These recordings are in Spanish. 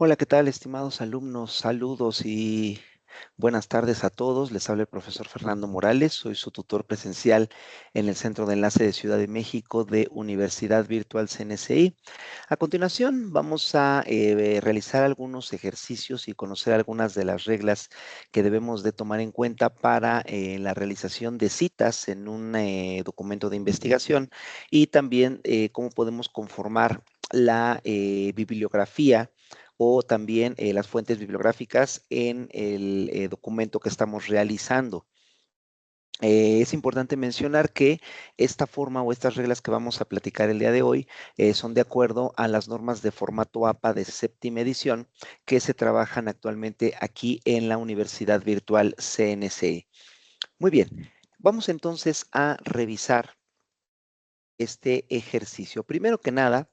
Hola, ¿qué tal, estimados alumnos? Saludos y buenas tardes a todos. Les habla el profesor Fernando Morales. Soy su tutor presencial en el Centro de Enlace de Ciudad de México de Universidad Virtual CNCI. A continuación, vamos a realizar algunos ejercicios y conocer algunas de las reglas que debemos de tomar en cuenta para la realización de citas en un documento de investigación y también cómo podemos conformar la bibliografía o también las fuentes bibliográficas en el documento que estamos realizando. Es importante mencionar que esta forma o estas reglas que vamos a platicar el día de hoy son de acuerdo a las normas de formato APA de séptima edición que se trabajan actualmente aquí en la Universidad Virtual CNCI. Muy bien, vamos entonces a revisar este ejercicio. Primero que nada,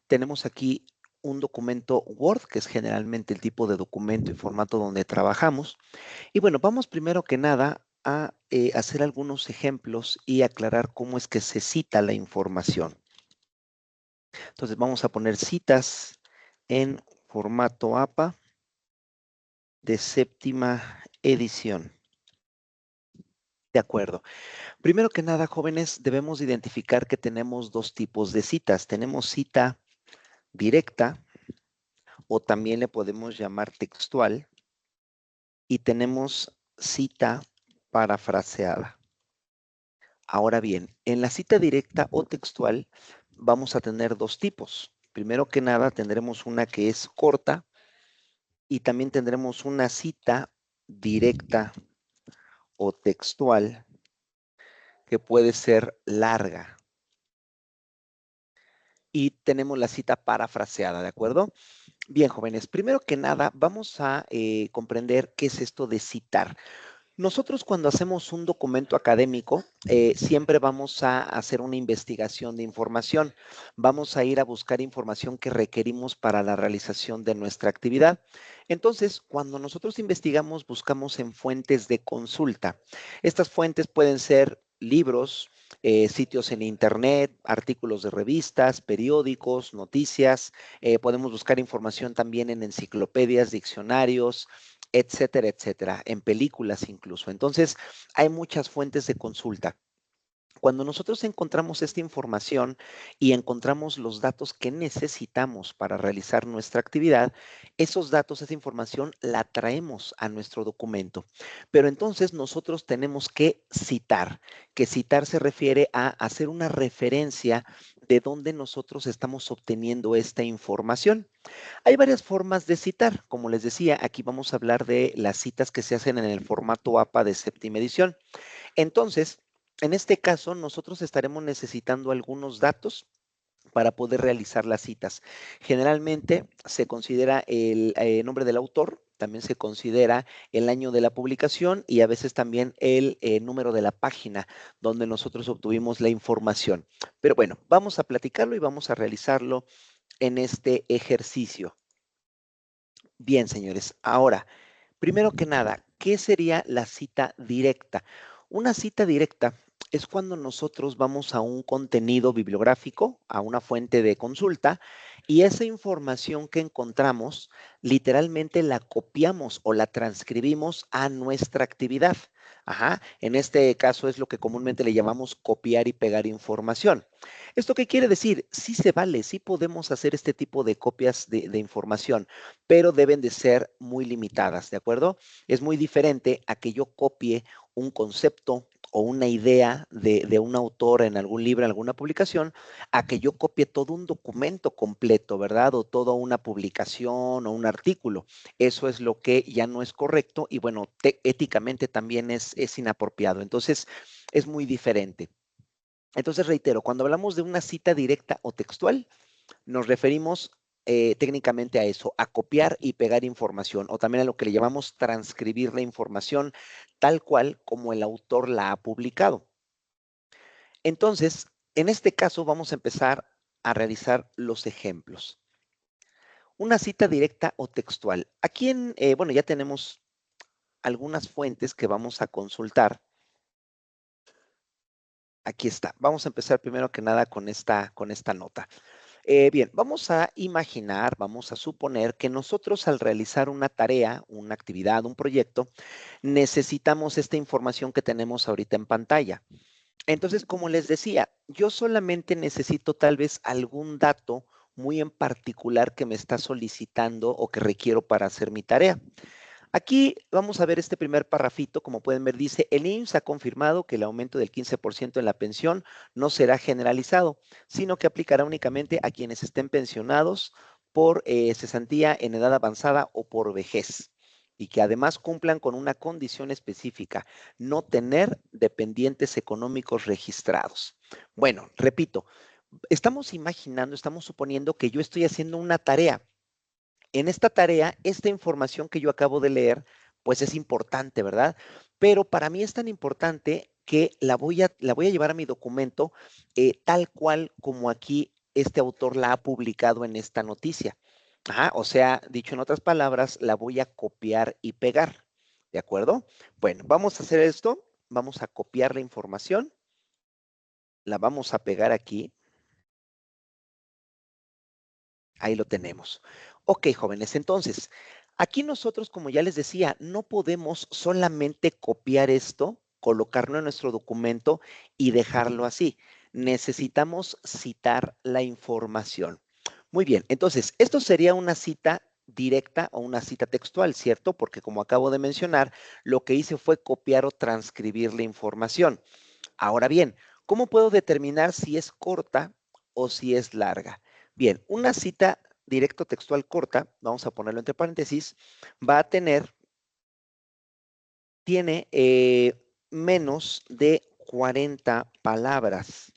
tenemos aquí un documento Word, que es generalmente el tipo de documento y formato donde trabajamos. Y bueno, vamos primero que nada a hacer algunos ejemplos y aclarar cómo es que se cita la información. Entonces vamos a poner citas en formato APA de séptima edición. De acuerdo. Primero que nada, jóvenes, debemos identificar que tenemos dos tipos de citas. Tenemos cita directa o también le podemos llamar textual y tenemos cita parafraseada. Ahora bien, en la cita directa o textual vamos a tener dos tipos. Primero que nada tendremos una que es corta y también tendremos una cita directa o textual que puede ser larga. Y tenemos la cita parafraseada, ¿de acuerdo? Bien, jóvenes, primero que nada vamos a comprender qué es esto de citar. Nosotros cuando hacemos un documento académico, siempre vamos a hacer una investigación de información. Vamos a ir a buscar información que requerimos para la realización de nuestra actividad. Entonces, cuando nosotros investigamos, buscamos en fuentes de consulta. Estas fuentes pueden ser libros, sitios en internet, artículos de revistas, periódicos, noticias. Podemos buscar información también en enciclopedias, diccionarios, etcétera, etcétera, en películas incluso. Entonces, hay muchas fuentes de consulta. Cuando nosotros encontramos esta información y encontramos los datos que necesitamos para realizar nuestra actividad, esos datos, esa información la traemos a nuestro documento. Pero entonces nosotros tenemos que citar se refiere a hacer una referencia de dónde nosotros estamos obteniendo esta información. Hay varias formas de citar. Como les decía, aquí vamos a hablar de las citas que se hacen en el formato APA de séptima edición. Entonces, en este caso, nosotros estaremos necesitando algunos datos para poder realizar las citas. Generalmente se considera el nombre del autor, también se considera el año de la publicación y a veces también el número de la página donde nosotros obtuvimos la información. Pero bueno, vamos a platicarlo y vamos a realizarlo en este ejercicio. Bien, señores. Ahora, primero que nada, ¿qué sería la cita directa? Una cita directa es cuando nosotros vamos a un contenido bibliográfico, a una fuente de consulta, y esa información que encontramos, literalmente la copiamos o la transcribimos a nuestra actividad. Ajá, en este caso es lo que comúnmente le llamamos copiar y pegar información. ¿Esto qué quiere decir? Sí se vale, sí podemos hacer este tipo de copias de información, pero deben de ser muy limitadas, ¿de acuerdo? Es muy diferente a que yo copie un concepto o una idea de un autor en algún libro, en alguna publicación, a que yo copie todo un documento completo, ¿verdad? O toda una publicación o un artículo. Eso es lo que ya no es correcto y bueno, éticamente también es inapropiado. Entonces, es muy diferente. Entonces, reitero, cuando hablamos de una cita directa o textual, nos referimos técnicamente a eso, a copiar y pegar información, o también a lo que le llamamos transcribir la información tal cual como el autor la ha publicado. Entonces, en este caso vamos a empezar a realizar los ejemplos. Una cita directa o textual. Aquí bueno, ya tenemos algunas fuentes que vamos a consultar. Aquí está. Vamos a empezar primero que nada con esta nota. Bien, vamos a imaginar, vamos a suponer que nosotros al realizar una tarea, una actividad, un proyecto, necesitamos esta información que tenemos ahorita en pantalla. Entonces, como les decía, yo solamente necesito tal vez algún dato muy en particular que me está solicitando o que requiero para hacer mi tarea. Aquí vamos a ver este primer parrafito, como pueden ver, dice, el IMSS ha confirmado que el aumento del 15% en la pensión no será generalizado, sino que aplicará únicamente a quienes estén pensionados por cesantía en edad avanzada o por vejez y que además cumplan con una condición específica, no tener dependientes económicos registrados. Bueno, repito, estamos imaginando, estamos suponiendo que yo estoy haciendo una tarea. En esta tarea, esta información que yo acabo de leer, pues es importante, ¿verdad? Pero para mí es tan importante que la voy a llevar a mi documento tal cual como aquí este autor la ha publicado en esta noticia. Ajá, o sea, dicho en otras palabras, la voy a copiar y pegar. ¿De acuerdo? Bueno, vamos a hacer esto. Vamos a copiar la información. La vamos a pegar aquí. Ahí lo tenemos. Ok, jóvenes, entonces, aquí nosotros, como ya les decía, no podemos solamente copiar esto, colocarlo en nuestro documento y dejarlo así. Necesitamos citar la información. Muy bien, entonces, esto sería una cita directa o una cita textual, ¿cierto? Porque como acabo de mencionar, lo que hice fue copiar o transcribir la información. Ahora bien, ¿cómo puedo determinar si es corta o si es larga? Bien, una cita directo textual corta, vamos a ponerlo entre paréntesis, va a tiene menos de 40 palabras.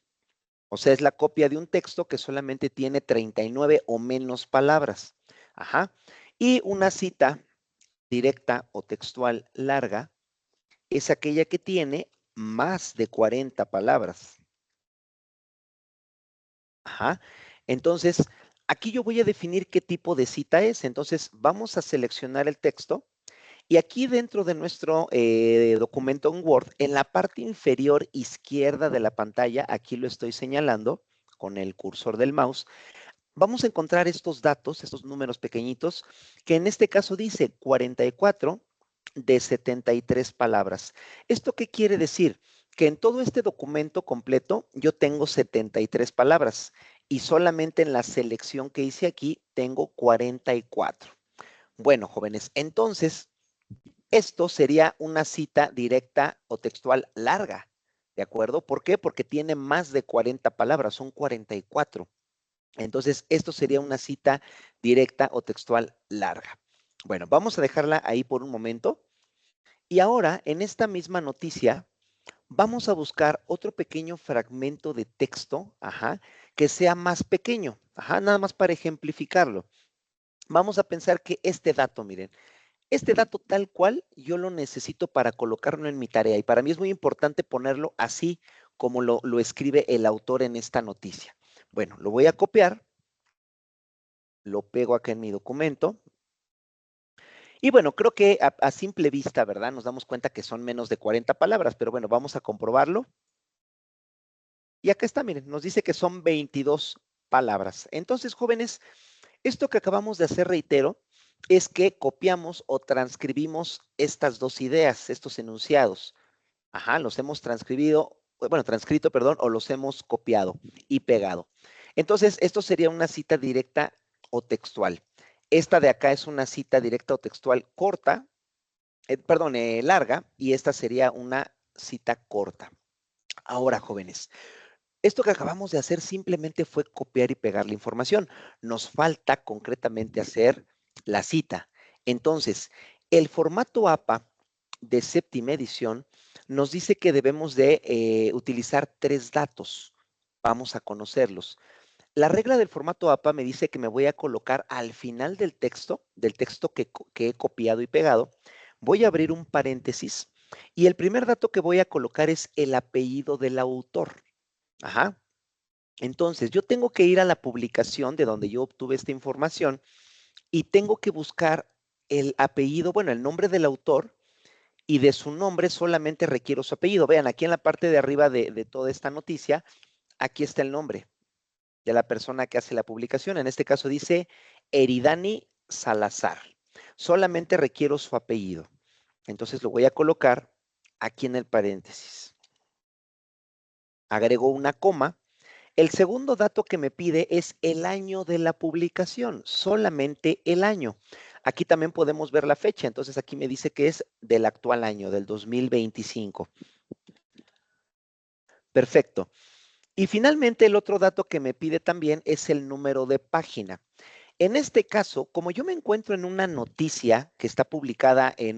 O sea, es la copia de un texto que solamente tiene 39 o menos palabras. Ajá. Y una cita directa o textual larga es aquella que tiene más de 40 palabras. Ajá. Entonces, aquí yo voy a definir qué tipo de cita es. Entonces, vamos a seleccionar el texto y aquí dentro de nuestro documento en Word, en la parte inferior izquierda de la pantalla, aquí lo estoy señalando con el cursor del mouse, vamos a encontrar estos datos, estos números pequeñitos, que en este caso dice 44 de 73 palabras. ¿Esto qué quiere decir? Que en todo este documento completo yo tengo 73 palabras y solamente en la selección que hice aquí tengo 44. Bueno, jóvenes, entonces esto sería una cita directa o textual larga, ¿de acuerdo? ¿Por qué? Porque tiene más de 40 palabras, son 44. Entonces, esto sería una cita directa o textual larga. Bueno, vamos a dejarla ahí por un momento. Y ahora, en esta misma noticia, vamos a buscar otro pequeño fragmento de texto, ajá, que sea más pequeño, ajá, nada más para ejemplificarlo. Vamos a pensar que este dato, miren, este dato tal cual yo lo necesito para colocarlo en mi tarea y para mí es muy importante ponerlo así como lo escribe el autor en esta noticia. Bueno, lo voy a copiar, lo pego acá en mi documento. Y bueno, creo que a simple vista, ¿verdad? Nos damos cuenta que son menos de 40 palabras, pero bueno, vamos a comprobarlo. Y acá está, miren, nos dice que son 22 palabras. Entonces, jóvenes, esto que acabamos de hacer, reitero, es que copiamos o transcribimos estas dos ideas, estos enunciados. Ajá, los hemos transcribido, bueno, transcrito, perdón, o los hemos copiado y pegado. Entonces, esto sería una cita directa o textual. Esta de acá es una cita directa o textual corta, perdón, larga, y esta sería una cita corta. Ahora, jóvenes, esto que acabamos de hacer simplemente fue copiar y pegar la información. Nos falta concretamente hacer la cita. Entonces, el formato APA de séptima edición nos dice que debemos de utilizar 3 datos. Vamos a conocerlos. La regla del formato APA me dice que me voy a colocar al final del texto que he copiado y pegado, voy a abrir un paréntesis y el primer dato que voy a colocar es el apellido del autor. Ajá. Entonces, yo tengo que ir a la publicación de donde yo obtuve esta información y tengo que buscar el apellido, bueno, el nombre del autor y de su nombre solamente requiero su apellido. Vean, aquí en la parte de arriba de toda esta noticia, aquí está el nombre. de la persona que hace la publicación. En este caso dice Eridani Salazar. Solamente requiero su apellido. Entonces lo voy a colocar aquí en el paréntesis. Agrego una coma. El segundo dato que me pide es el año de la publicación, solamente el año. Aquí también podemos ver la fecha, entonces aquí me dice que es del actual año, del 2025. Perfecto. Y finalmente el otro dato que me pide también es el número de página. En este caso, como yo me encuentro en una noticia que está publicada en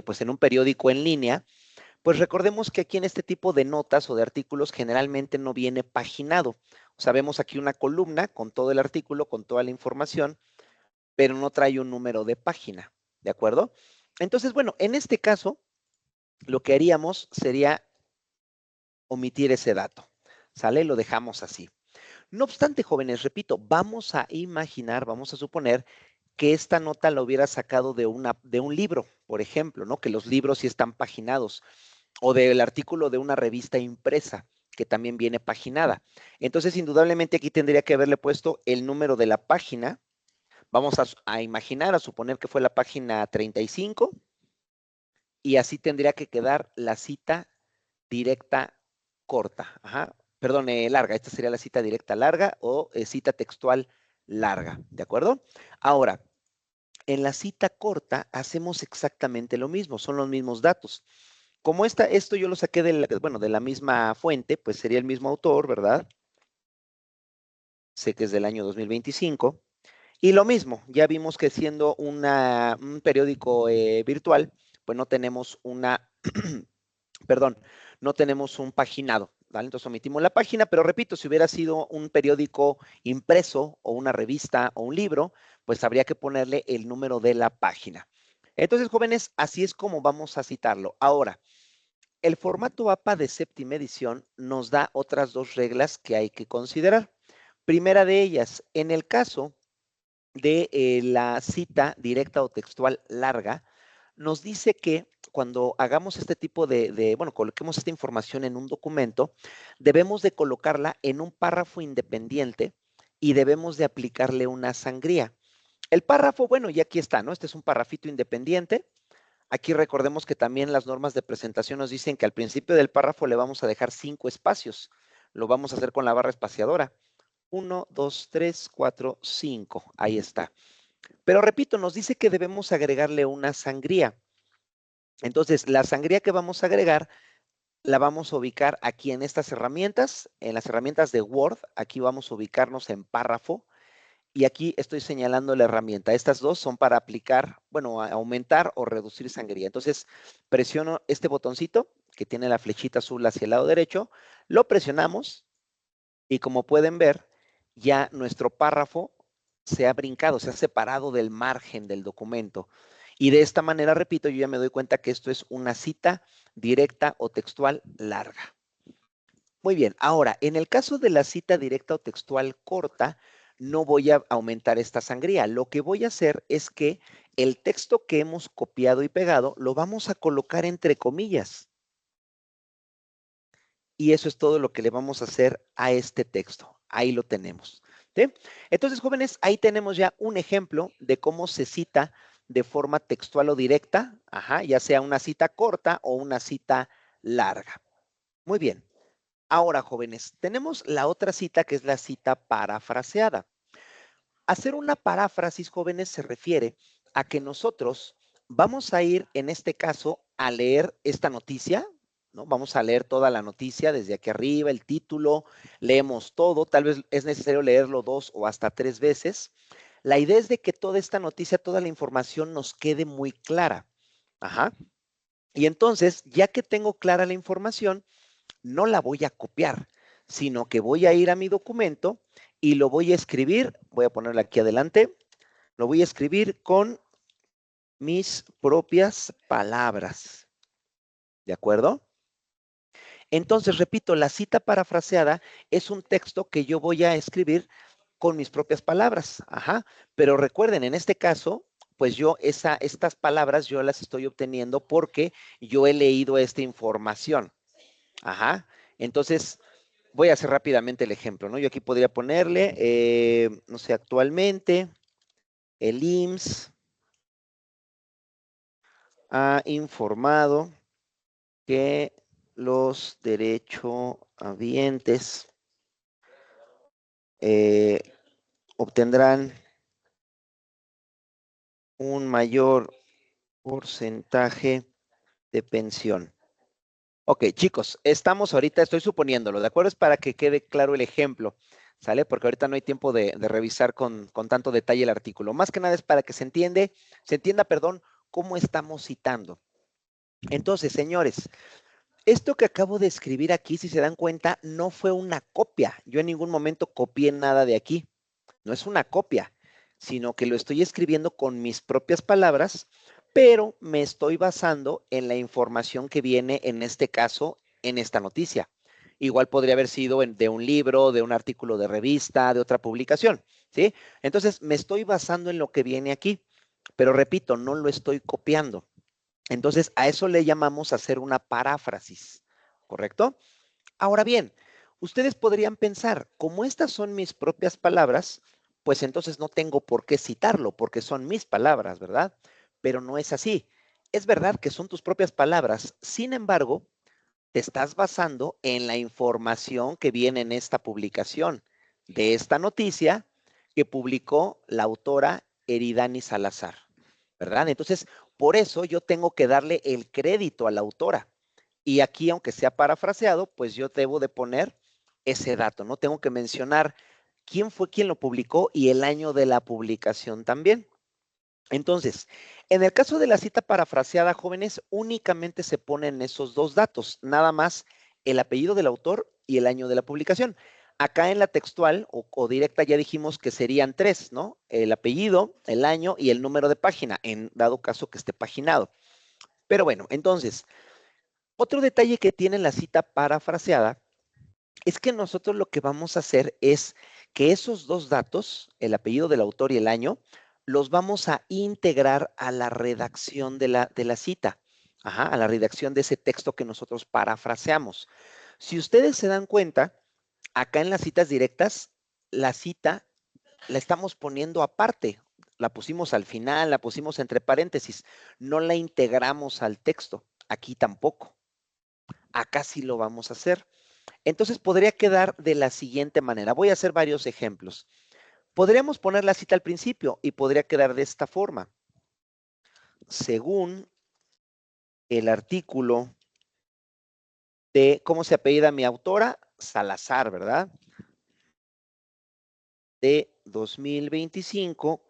pues en un periódico en línea, pues recordemos que aquí en este tipo de notas o de artículos generalmente no viene paginado. O sea, vemos aquí una columna con todo el artículo, con toda la información, pero no trae un número de página, ¿de acuerdo? Entonces, bueno, en este caso, lo que haríamos sería omitir ese dato, ¿sale? Lo dejamos así. No obstante, jóvenes, repito, vamos a imaginar, vamos a suponer que esta nota la hubiera sacado de un libro, por ejemplo, ¿no? Que los libros sí están paginados, o del artículo de una revista impresa, que también viene paginada. Entonces, indudablemente aquí tendría que haberle puesto el número de la página. Vamos a imaginar, a suponer que fue la página 35, y así tendría que quedar la cita directa corta. Ajá. Perdón, larga. Esta sería la cita directa larga o cita textual larga, ¿de acuerdo? Ahora, en la cita corta hacemos exactamente lo mismo, son los mismos datos. Como esto yo lo saqué de la misma fuente, pues sería el mismo autor, ¿verdad? Sé que es del año 2025. Y lo mismo, ya vimos que siendo un periódico virtual, pues no tenemos perdón, no tenemos un paginado, ¿vale? Entonces omitimos la página, pero repito, si hubiera sido un periódico impreso o una revista o un libro, pues habría que ponerle el número de la página. Entonces, jóvenes, así es como vamos a citarlo. Ahora, el formato APA de séptima edición nos da otras dos reglas que hay que considerar. Primera de ellas, en el caso de la cita directa o textual larga, nos dice que cuando hagamos este tipo bueno, coloquemos esta información en un documento, debemos de colocarla en un párrafo independiente y debemos de aplicarle una sangría. El párrafo, bueno, y aquí está, ¿no? Este es un párrafito independiente. Aquí recordemos que también las normas de presentación nos dicen que al principio del párrafo le vamos a dejar 5 espacios. Lo vamos a hacer con la barra espaciadora. 1, 2, 3, 4, 5. Ahí está. Pero repito, nos dice que debemos agregarle una sangría. Entonces, la sangría que vamos a agregar la vamos a ubicar aquí en estas herramientas, en las herramientas de Word. Aquí vamos a ubicarnos en párrafo y aquí estoy señalando la herramienta. Estas dos son para aplicar, bueno, aumentar o reducir sangría. Entonces, presiono este botoncito que tiene la flechita azul hacia el lado derecho, lo presionamos y como pueden ver, ya nuestro párrafo se ha brincado, se ha separado del margen del documento. Y de esta manera, repito, yo ya me doy cuenta que esto es una cita directa o textual larga. Muy bien, ahora, en el caso de la cita directa o textual corta, no voy a aumentar esta sangría. Lo que voy a hacer es que el texto que hemos copiado y pegado lo vamos a colocar entre comillas. Y eso es todo lo que le vamos a hacer a este texto. Ahí lo tenemos. ¿Sí? Entonces, jóvenes, ahí tenemos ya un ejemplo de cómo se cita de forma textual o directa, ya sea una cita corta o una cita larga. Muy bien. Ahora, jóvenes, tenemos la otra cita que es la cita parafraseada. Hacer una paráfrasis, jóvenes, se refiere a que nosotros vamos a ir, en este caso, a leer esta noticia, ¿no? Vamos a leer toda la noticia desde aquí arriba, el título, leemos todo, tal vez es necesario leerlo 2 o hasta 3 veces. La idea es de que toda esta noticia, toda la información nos quede muy clara. Ajá. Y entonces, ya que tengo clara la información, no la voy a copiar, sino que voy a ir a mi documento y lo voy a escribir, voy a ponerlo aquí adelante, lo voy a escribir con mis propias palabras. ¿De acuerdo? Entonces, repito, la cita parafraseada es un texto que yo voy a escribir con mis propias palabras. Ajá. Pero recuerden, en este caso, pues yo estas palabras yo las estoy obteniendo porque yo he leído esta información. Ajá. Entonces, Voy a hacer rápidamente el ejemplo, ¿no? Yo aquí podría ponerle, no sé, actualmente el IMSS ha informado que los derechohabientes obtendrán un mayor porcentaje de pensión. Ok, chicos, estamos ahorita, estoy suponiéndolo, ¿de acuerdo? Es para que quede claro el ejemplo, ¿sale? Porque ahorita no hay tiempo de revisar con tanto detalle el artículo. Más que nada es para que se entienda, perdón, cómo estamos citando. Entonces, señores, esto que acabo de escribir aquí, si se dan cuenta, no fue una copia. Yo en ningún momento copié nada de aquí. No es una copia, sino que lo estoy escribiendo con mis propias palabras, pero me estoy basando en la información que viene, en este caso, en esta noticia. Igual podría haber sido de un libro, de un artículo de revista, de otra publicación, ¿sí? Entonces, me estoy basando en lo que viene aquí, pero repito, no lo estoy copiando. Entonces, a eso le llamamos hacer una paráfrasis, ¿correcto? Ahora bien, ustedes podrían pensar, como estas son mis propias palabras, pues entonces no tengo por qué citarlo, porque son mis palabras, ¿verdad? Pero no es así. Es verdad que son tus propias palabras, sin embargo, te estás basando en la información que viene en esta publicación, de esta noticia que publicó la autora Eridani Salazar, ¿verdad? Entonces, por eso yo tengo que darle el crédito a la autora. Y aquí, aunque sea parafraseado, pues yo debo de poner ese dato, ¿no? Tengo que mencionar quién fue quien lo publicó y el año de la publicación también. Entonces, en el caso de la cita parafraseada, jóvenes, únicamente se ponen esos dos datos, nada más el apellido del autor y el año de la publicación. Acá en la textual o directa ya dijimos que serían tres, ¿no? El apellido, el año y el número de página, en dado caso que esté paginado. Pero bueno, entonces, otro detalle que tiene la cita parafraseada es que nosotros lo que vamos a hacer es que esos dos datos, el apellido del autor y el año, los vamos a integrar a la redacción de la cita, ajá, a la redacción de ese texto que nosotros parafraseamos. Si ustedes se dan cuenta, acá en las citas directas, la cita la estamos poniendo aparte, la pusimos al final, la pusimos entre paréntesis, no la integramos al texto, aquí tampoco, acá sí lo vamos a hacer. Entonces podría quedar de la siguiente manera. Voy a hacer varios ejemplos. Podríamos poner la cita al principio y podría quedar de esta forma. Según el artículo de cómo se apellida mi autora, Salazar, ¿verdad? De 2025,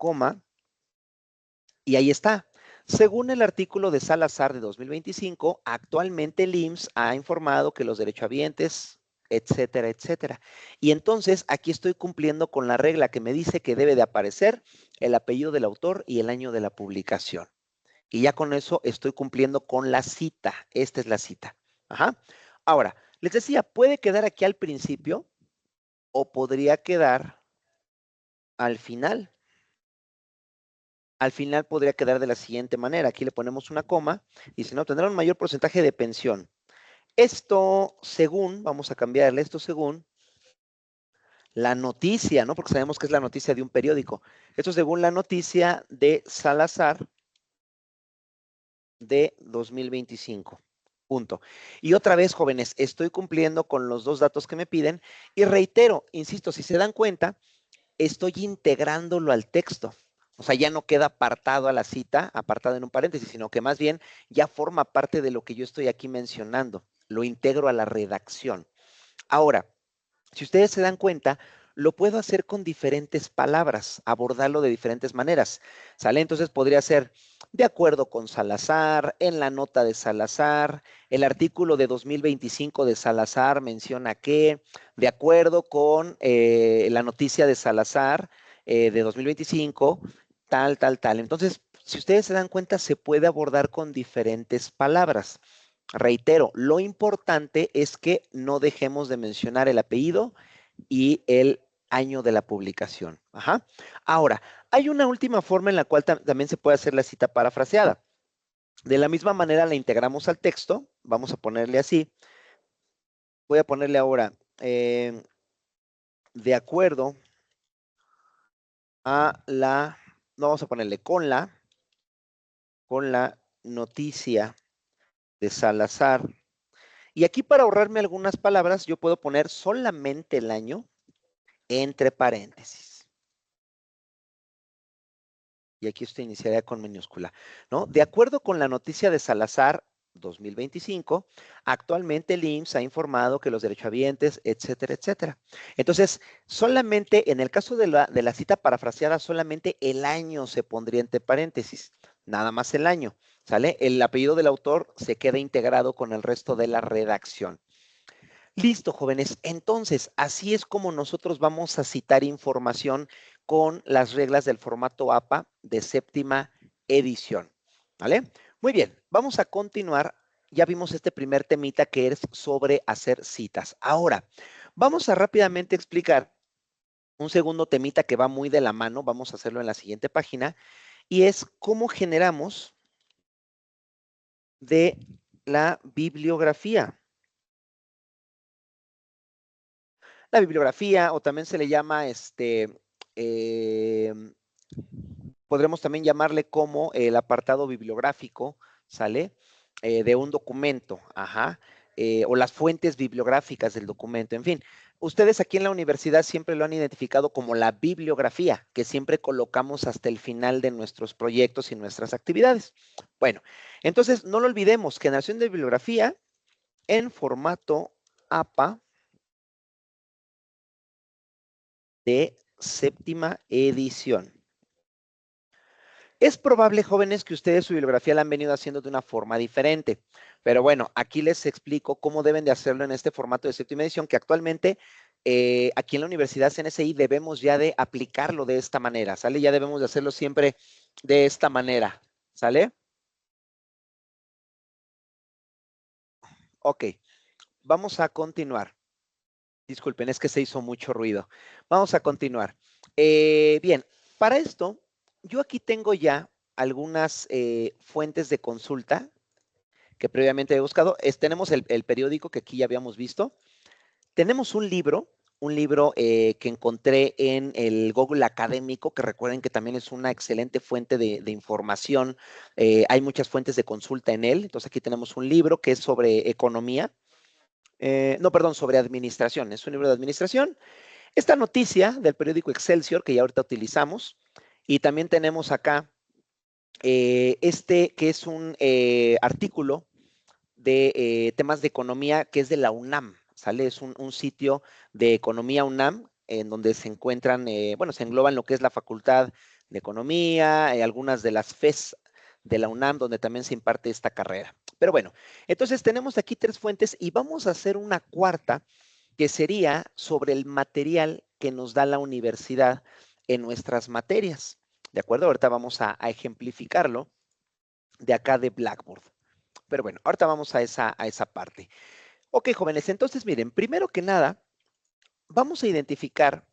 y ahí está. Según el artículo de Salazar de 2025, actualmente el IMSS ha informado que los derechohabientes, etcétera, etcétera. Y entonces aquí estoy cumpliendo con la regla que me dice que debe de aparecer el apellido del autor y el año de la publicación. Y ya con eso estoy cumpliendo con la cita. Esta es la cita. Ajá. Ahora, les decía, puede quedar aquí al principio o podría quedar al final. Al final podría quedar de la siguiente manera. Aquí le ponemos una coma y si no, tendrá un mayor porcentaje de pensión. Esto según, vamos a cambiarle esto según la noticia, ¿no? Porque sabemos que es la noticia de un periódico. Esto según la noticia de Salazar de 2025. Punto. Y otra vez, jóvenes, estoy cumpliendo con los dos datos que me piden y reitero, insisto, si se dan cuenta, estoy integrándolo al texto. O sea, ya no queda apartado a la cita, apartado en un paréntesis, sino que más bien ya forma parte de lo que yo estoy aquí mencionando. Lo integro a la redacción. Ahora, si ustedes se dan cuenta, lo puedo hacer con diferentes palabras, abordarlo de diferentes maneras. ¿Sale? Entonces podría ser de acuerdo con Salazar, en la nota de Salazar, el artículo de 2025 de Salazar menciona que, de acuerdo con la noticia de Salazar de 2025, tal, tal, tal. Entonces, si ustedes se dan cuenta, se puede abordar con diferentes palabras. Reitero, lo importante es que no dejemos de mencionar el apellido y el año de la publicación. Ajá. Ahora, hay una última forma en la cual también se puede hacer la cita parafraseada. De la misma manera la integramos al texto, vamos a ponerle así. Voy a ponerle ahora de acuerdo a la, no vamos a ponerle con la noticia de Salazar. Y aquí para ahorrarme algunas palabras, yo puedo poner solamente el año entre paréntesis. Y aquí esto iniciaría con minúscula, ¿no? De acuerdo con la noticia de Salazar 2025, actualmente el IMSS ha informado que los derechohabientes, etcétera, etcétera. Entonces, solamente en el caso de la cita parafraseada, solamente el año se pondría entre paréntesis, nada más el año, ¿sale? El apellido del autor se queda integrado con el resto de la redacción. Listo, jóvenes. Entonces, así es como nosotros vamos a citar información con las reglas del formato APA de séptima edición. ¿Vale? Muy bien, vamos a continuar. Ya vimos este primer temita que es sobre hacer citas. Ahora, vamos a rápidamente explicar un segundo temita que va muy de la mano. Vamos a hacerlo en la siguiente página. Y es cómo generamos de la bibliografía. La bibliografía, o también se le llama, podremos también llamarle como el apartado bibliográfico, ¿sale? De un documento, ajá, o las fuentes bibliográficas del documento, en fin. Ustedes aquí en la universidad siempre lo han identificado como la bibliografía, que siempre colocamos hasta el final de nuestros proyectos y nuestras actividades. Bueno, entonces no lo olvidemos, generación de bibliografía en formato APA de séptima edición. Es probable, jóvenes, que ustedes su bibliografía la han venido haciendo de una forma diferente, pero bueno, aquí les explico cómo deben de hacerlo en este formato de séptima edición, que actualmente aquí en la Universidad CNSI debemos ya de aplicarlo de esta manera, ¿sale? Ya debemos de hacerlo siempre de esta manera, ¿sale? Ok, vamos a continuar. Disculpen, es que se hizo mucho ruido. Vamos a continuar. Bien, para esto, yo aquí tengo ya algunas fuentes de consulta que previamente he buscado. Tenemos el periódico que aquí ya habíamos visto. Tenemos un libro que encontré en el Google Académico, que recuerden que también es una excelente fuente de información. Hay muchas fuentes de consulta en él. Entonces aquí tenemos un libro que es sobre economía. No, perdón, sobre administración. Es un libro de administración. Esta noticia del periódico Excelsior, que ya ahorita utilizamos. Y también tenemos acá que es un artículo de temas de economía que es de la UNAM, ¿sale? Es un sitio de economía UNAM en donde se encuentran, bueno, se engloban lo que es la Facultad de Economía, algunas de las FES de la UNAM, donde también se imparte esta carrera. Pero bueno, entonces tenemos aquí tres fuentes y vamos a hacer una cuarta que sería sobre el material que nos da la universidad en nuestras materias. ¿De acuerdo? Ahorita vamos a ejemplificarlo de acá de Blackboard. Pero bueno, ahorita vamos a esa parte. Ok, jóvenes, entonces miren, primero que nada, vamos a identificar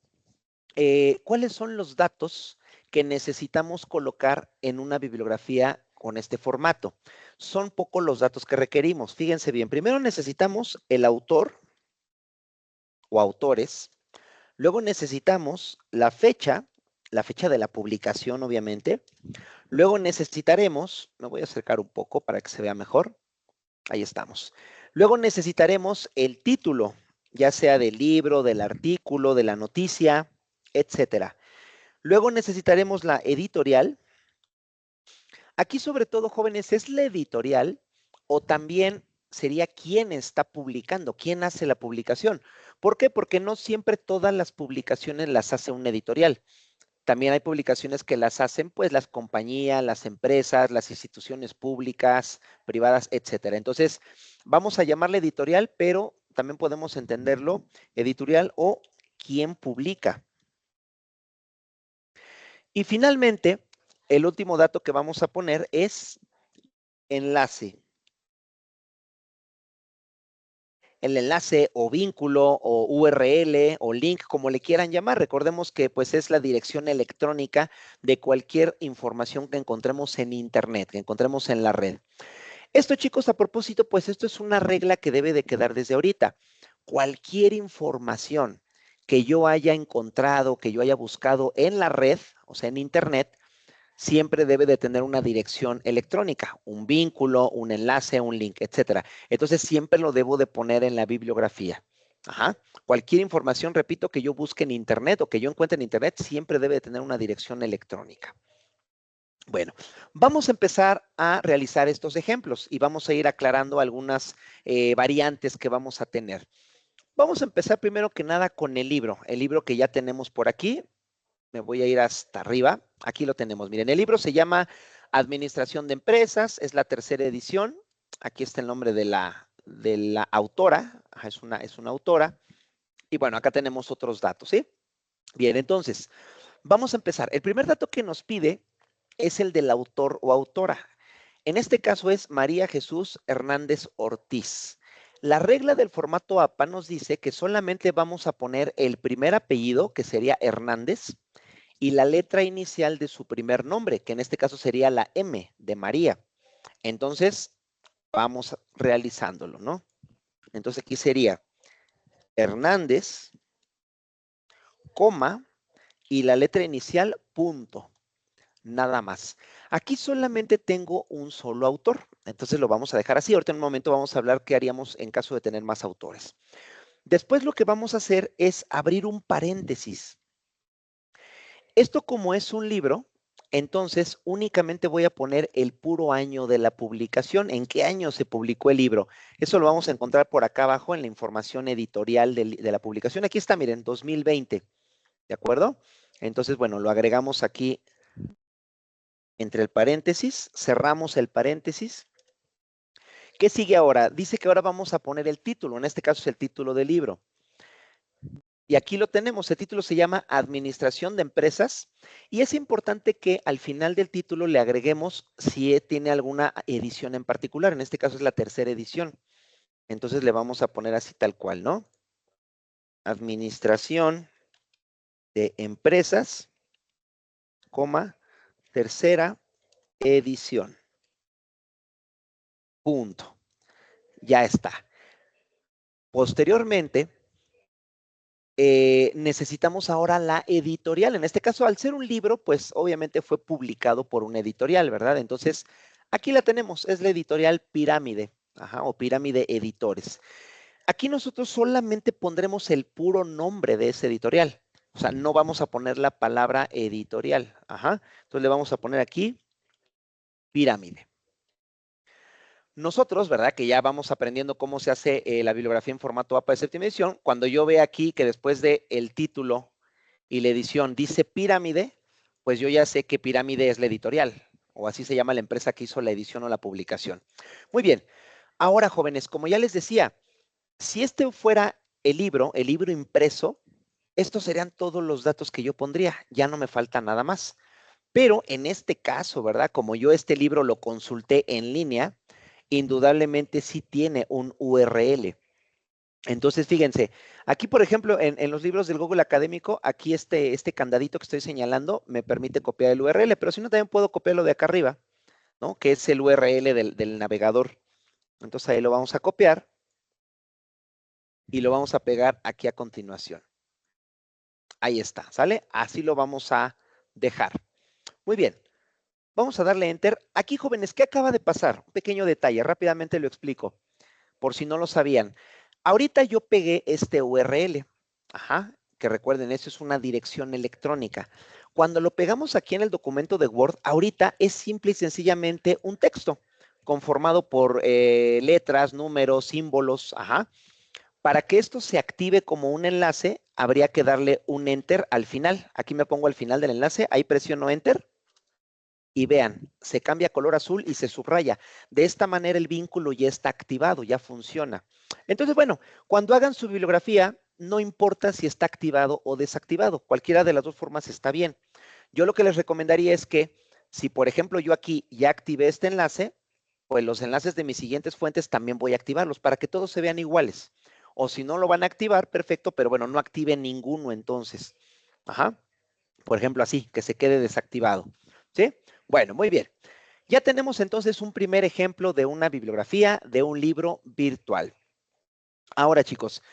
cuáles son los datos que necesitamos colocar en una bibliografía con este formato. Son pocos los datos que requerimos. Fíjense bien, primero necesitamos el autor o autores, luego necesitamos la fecha de la publicación, obviamente. Luego necesitaremos, me voy a acercar un poco para que se vea mejor. Ahí estamos. Luego necesitaremos el título, ya sea del libro, del artículo, de la noticia, etcétera. Luego necesitaremos la editorial. Aquí sobre todo, jóvenes, es la editorial o también sería quién está publicando, quién hace la publicación. ¿Por qué? Porque no siempre todas las publicaciones las hace una editorial. También hay publicaciones que las hacen pues las compañías, las empresas, las instituciones públicas, privadas, etcétera. Entonces, vamos a llamarle editorial, pero también podemos entenderlo editorial o quién publica. Y finalmente, el último dato que vamos a poner es enlace. El enlace o vínculo o URL o link, como le quieran llamar. Recordemos que pues es la dirección electrónica de cualquier información que encontremos en internet, que encontremos en la red. Esto, chicos, a propósito, pues esto es una regla que debe de quedar desde ahorita. cualquier información que yo haya encontrado, que yo haya buscado en la red, o sea, en Internet, siempre debe de tener una dirección electrónica, un vínculo, un enlace, un link, etcétera. Entonces, siempre lo debo de poner en la bibliografía. Ajá. Cualquier información, repito, que yo busque en Internet o que yo encuentre en Internet, siempre debe de tener una dirección electrónica. Bueno, vamos a empezar a realizar estos ejemplos y vamos a ir aclarando algunas variantes que vamos a tener. Vamos a empezar primero que nada con el libro que ya tenemos por aquí. Me voy a ir hasta arriba. Aquí lo tenemos. Miren, el libro se llama Administración de Empresas, es la tercera edición. Aquí está el nombre de la autora. Ajá, es una autora. Y bueno, acá tenemos otros datos, ¿sí? Bien, entonces, vamos a empezar. El primer dato que nos pide es el del autor o autora. En este caso es María Jesús Hernández Ortiz. La regla del formato APA nos dice que solamente vamos a poner el primer apellido, que sería Hernández, y la letra inicial de su primer nombre, que en este caso sería la M de María. Entonces, vamos realizándolo, ¿no? Entonces aquí sería Hernández, coma, y la letra inicial, punto. Nada más. Aquí solamente tengo un solo autor, entonces lo vamos a dejar así. Ahorita en un momento vamos a hablar qué haríamos en caso de tener más autores. Después lo que vamos a hacer es abrir un paréntesis. Esto como es un libro, entonces únicamente voy a poner el puro año de la publicación, en qué año se publicó el libro. Eso lo vamos a encontrar por acá abajo en la información editorial de la publicación. Aquí está, miren, 2020, ¿de acuerdo? Entonces, bueno, lo agregamos aquí entre el paréntesis, cerramos el paréntesis. ¿Qué sigue ahora? Dice que ahora vamos a poner el título, en este caso es el título del libro. Y aquí lo tenemos, el título se llama Administración de Empresas y es importante que al final del título le agreguemos si tiene alguna edición en particular, en este caso es la tercera edición. Entonces le vamos a poner así tal cual, ¿no? Administración de Empresas, coma, tercera edición. Punto. Ya está. Posteriormente, necesitamos ahora la editorial. En este caso, al ser un libro, pues obviamente fue publicado por una editorial, ¿verdad? Entonces, aquí la tenemos, es la editorial Pirámide, ajá, o Pirámide Editores. Aquí nosotros solamente pondremos el puro nombre de ese editorial. O sea, no vamos a poner la palabra editorial, ajá. Entonces le vamos a poner aquí Pirámide. Nosotros, ¿verdad? Que ya vamos aprendiendo cómo se hace la bibliografía en formato APA de séptima edición. Cuando yo vea aquí que después de el título y la edición dice Pirámide, pues yo ya sé que Pirámide es la editorial, o así se llama la empresa que hizo la edición o la publicación. Muy bien. Ahora, jóvenes, como ya les decía, si este fuera el libro impreso, estos serían todos los datos que yo pondría. Ya no me falta nada más. Pero en este caso, ¿verdad? Como yo este libro lo consulté en línea, indudablemente sí tiene un URL. Entonces, fíjense, aquí, por ejemplo, en los libros del Google Académico, aquí este candadito que estoy señalando me permite copiar el URL, pero si no, también puedo copiarlo de acá arriba, ¿no? Que es el URL del navegador. Entonces, ahí lo vamos a copiar y lo vamos a pegar aquí a continuación. Ahí está, ¿sale? Así lo vamos a dejar. Muy bien. Vamos a darle Enter. Aquí, jóvenes, ¿qué acaba de pasar? Un pequeño detalle, rápidamente lo explico, por si no lo sabían. Ahorita yo pegué este URL, ajá, que recuerden, eso es una dirección electrónica. Cuando lo pegamos aquí en el documento de Word, ahorita es simple y sencillamente un texto conformado por letras, números, símbolos, ajá. Para que esto se active como un enlace, habría que darle un Enter al final. Aquí me pongo al final del enlace, ahí presiono Enter. Y vean, se cambia a color azul y se subraya. De esta manera el vínculo ya está activado, ya funciona. Entonces, bueno, cuando hagan su bibliografía, no importa si está activado o desactivado. Cualquiera de las dos formas está bien. Yo lo que les recomendaría es que si, por ejemplo, yo aquí ya activé este enlace, pues los enlaces de mis siguientes fuentes también voy a activarlos para que todos se vean iguales. O si no lo van a activar, perfecto, pero bueno, no activen ninguno entonces. Ajá. Por ejemplo, así, que se quede desactivado. ¿Sí? Bueno, muy bien. Ya tenemos entonces un primer ejemplo de una bibliografía de un libro virtual. Ahora, chicos,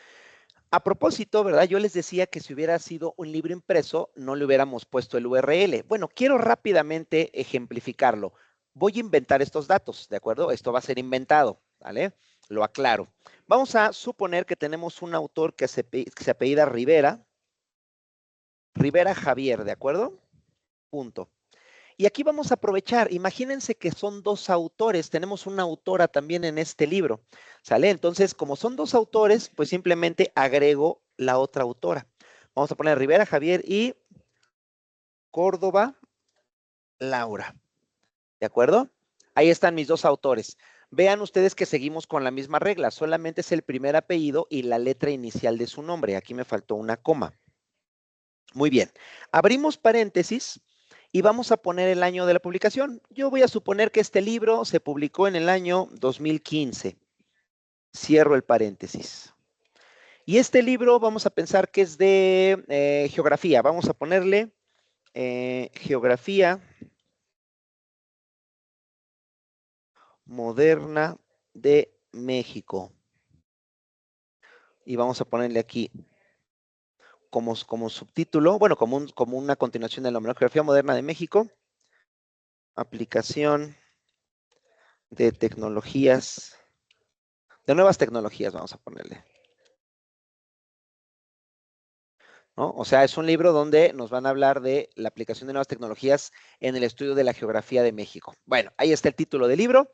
A propósito, ¿verdad? Yo les decía que si hubiera sido un libro impreso, no le hubiéramos puesto el URL. Bueno, quiero rápidamente ejemplificarlo. Voy a inventar estos datos, ¿de acuerdo? Esto va a ser inventado, ¿vale? Lo aclaro. Vamos a suponer que tenemos un autor que se apellida Rivera, Rivera Javier, ¿de acuerdo? Punto. Y aquí vamos a aprovechar, imagínense que son dos autores, tenemos una autora también en este libro, ¿sale? Entonces, como son dos autores, pues simplemente agrego la otra autora. Vamos a poner Rivera Javier y Córdoba Laura, ¿de acuerdo? Ahí están mis dos autores. Vean ustedes que seguimos con la misma regla, solamente es el primer apellido y la letra inicial de su nombre. Aquí me faltó una coma. Muy bien, abrimos paréntesis y vamos a poner el año de la publicación. Yo voy a suponer que este libro se publicó en el año 2015. Cierro el paréntesis. Y este libro vamos a pensar que es de geografía. Vamos a ponerle geografía moderna de México. Y vamos a ponerle aquí como subtítulo, bueno, como una continuación del nombre, Geografía moderna de México, aplicación de tecnologías, de nuevas tecnologías, vamos a ponerle. ¿No? O sea, es un libro donde nos van a hablar de la aplicación de nuevas tecnologías en el estudio de la geografía de México. Bueno, ahí está el título del libro.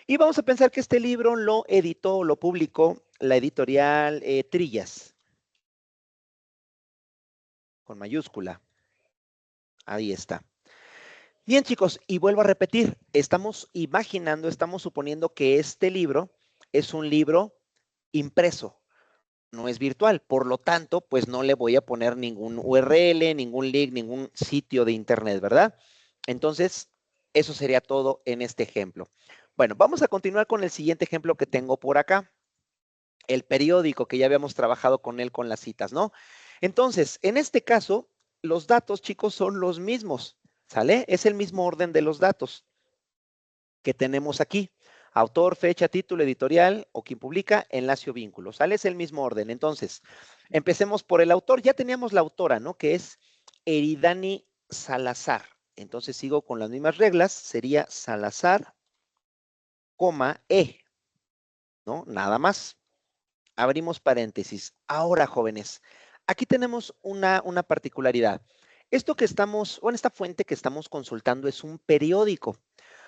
Y vamos a pensar que este libro lo editó, lo publicó la editorial Trillas, con mayúscula. Ahí está. Bien, chicos, y vuelvo a repetir, estamos imaginando, estamos suponiendo que este libro es un libro impreso, no es virtual. Por lo tanto, pues no le voy a poner ningún URL, ningún link, ningún sitio de internet, ¿verdad? Entonces, eso sería todo en este ejemplo. Bueno, vamos a continuar con el siguiente ejemplo que tengo por acá. El periódico que ya habíamos trabajado con él con las citas, ¿no? Entonces, en este caso, los datos, chicos, son los mismos, ¿sale? Es el mismo orden de los datos que tenemos aquí. Autor, fecha, título, editorial o quien publica, enlace o vínculo. ¿Sale? Es el mismo orden. Entonces, empecemos por el autor. Ya teníamos la autora, ¿no? Que es Eridani Salazar. Entonces, sigo con las mismas reglas. Sería Salazar, coma, ¿no? Nada más. Abrimos paréntesis. Ahora, jóvenes, aquí tenemos una particularidad. Esto que estamos, bueno, esta fuente que estamos consultando es un periódico.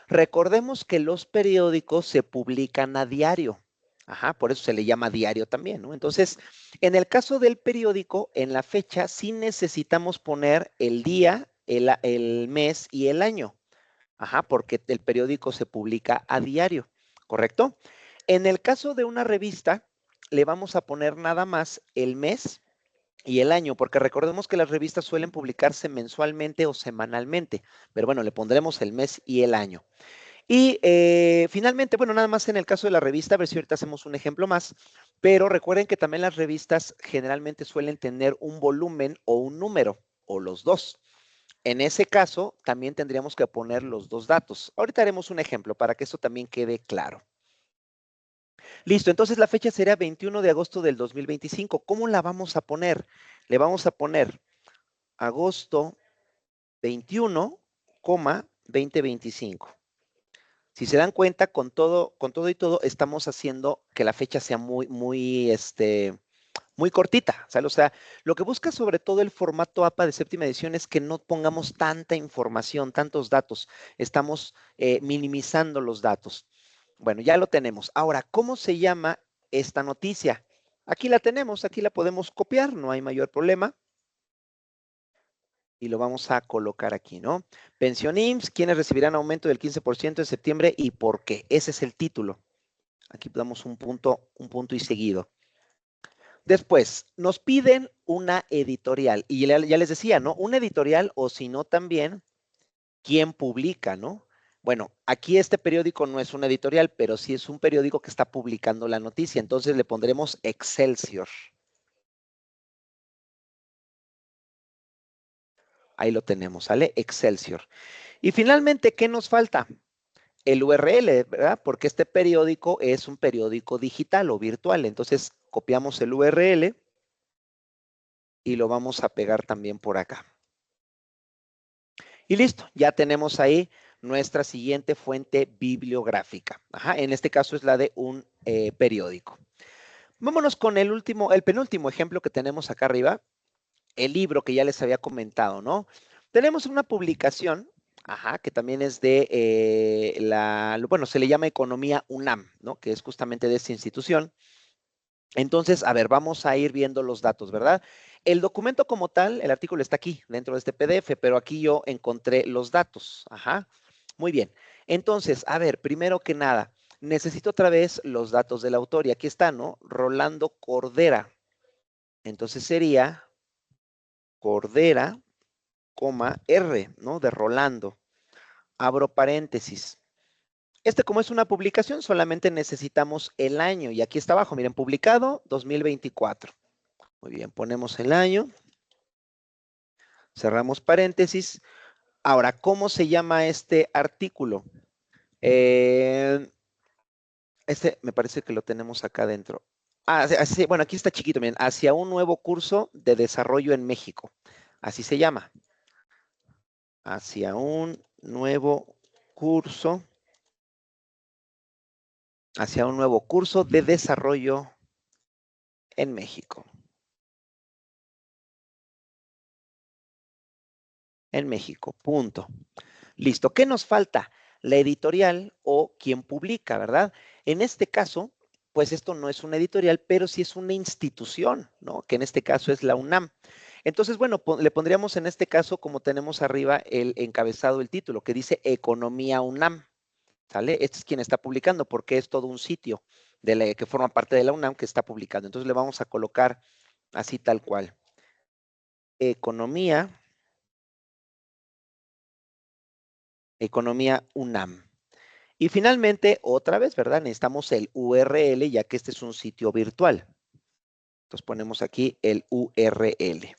Recordemos que los periódicos se publican a diario. Ajá, por eso se le llama diario también, ¿no? Entonces, en el caso del periódico, en la fecha, sí necesitamos poner el día, el mes y el año. Ajá, porque el periódico se publica a diario, ¿correcto? En el caso de una revista, le vamos a poner nada más el mes y el año, porque recordemos que las revistas suelen publicarse mensualmente o semanalmente, pero bueno, le pondremos el mes y el año. Y finalmente, bueno, nada más en el caso de la revista, a ver si ahorita hacemos un ejemplo más, pero recuerden que también las revistas generalmente suelen tener un volumen o un número, o los dos. En ese caso, también tendríamos que poner los dos datos. Ahorita haremos un ejemplo para que esto también quede claro. Listo, entonces la fecha sería 21 de agosto del 2025. ¿Cómo la vamos a poner? Le vamos a poner agosto 21, 2025. Si se dan cuenta, con todo y todo, estamos haciendo que la fecha sea muy cortita, ¿sale? O sea, lo que busca sobre todo el formato APA de séptima edición es que no pongamos tanta información, tantos datos. Estamos minimizando los datos. Bueno, ya lo tenemos. Ahora, ¿cómo se llama esta noticia? Aquí la tenemos, aquí la podemos copiar, no hay mayor problema. Y lo vamos a colocar aquí, ¿no? Pensión IMSS, ¿quiénes recibirán aumento del 15% en septiembre y por qué? Ese es el título. Aquí damos un punto y seguido. Después, nos piden una editorial. Y ya les decía, ¿no? Una editorial o si no también, ¿quién publica, no? Bueno, aquí este periódico no es una editorial, pero sí es un periódico que está publicando la noticia. Entonces le pondremos Excelsior. Ahí lo tenemos, ¿sale? Excelsior. Y finalmente, ¿qué nos falta? El URL, ¿verdad? Porque este periódico es un periódico digital o virtual. Entonces, copiamos el URL y lo vamos a pegar también por acá. Y listo, ya tenemos ahí nuestra siguiente fuente bibliográfica. Ajá, en este caso es la de un periódico. Vámonos con el penúltimo ejemplo que tenemos acá arriba, el libro que ya les había comentado, ¿no? Tenemos una publicación, ajá, que también es de bueno, se le llama Economía UNAM, ¿no? Que es justamente de esta institución. Entonces, a ver, vamos a ir viendo los datos, ¿verdad? El documento como tal, el artículo está aquí, dentro de este PDF, pero aquí yo encontré los datos. Ajá. Muy bien. Entonces, a ver, primero que nada, necesito otra vez los datos del autor. Y aquí está, ¿no? Rolando Cordera. Entonces sería Cordera, R, ¿no? De Rolando. Abro paréntesis. Como es una publicación, solamente necesitamos el año. Y aquí está abajo, miren, publicado 2024. Muy bien, ponemos el año. Cerramos paréntesis. Ahora, ¿cómo se llama este artículo? Me parece que lo tenemos acá adentro. Bueno, aquí está chiquito, miren, hacia un nuevo curso de desarrollo en México. Así se llama. Hacia un nuevo curso. Hacia un nuevo curso de desarrollo en México. En México, punto. Listo. ¿Qué nos falta? La editorial o quien publica, ¿verdad? En este caso, pues esto no es una editorial, pero sí es una institución, ¿no? Que en este caso es la UNAM. Entonces, bueno, le pondríamos en este caso, como tenemos arriba el encabezado, el título, que dice Economía UNAM, ¿sale? Este es quien está publicando, porque es todo un sitio que forma parte de la UNAM que está publicando. Entonces, le vamos a colocar así tal cual. Economía UNAM. Y finalmente, otra vez, ¿verdad? Necesitamos el URL, ya que este es un sitio virtual. Entonces ponemos aquí el URL.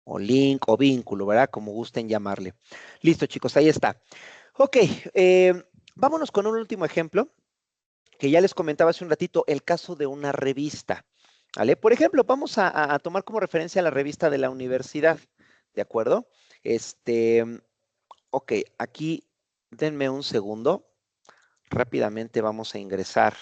O link o vínculo, ¿verdad? Como gusten llamarle. Listo, chicos, ahí está. Ok, vámonos con un último ejemplo, que ya les comentaba hace un ratito, el caso de una revista. ¿Vale? Por ejemplo, vamos a tomar como referencia la revista de la universidad, ¿de acuerdo? Ok, aquí denme un segundo. Rápidamente vamos a ingresar.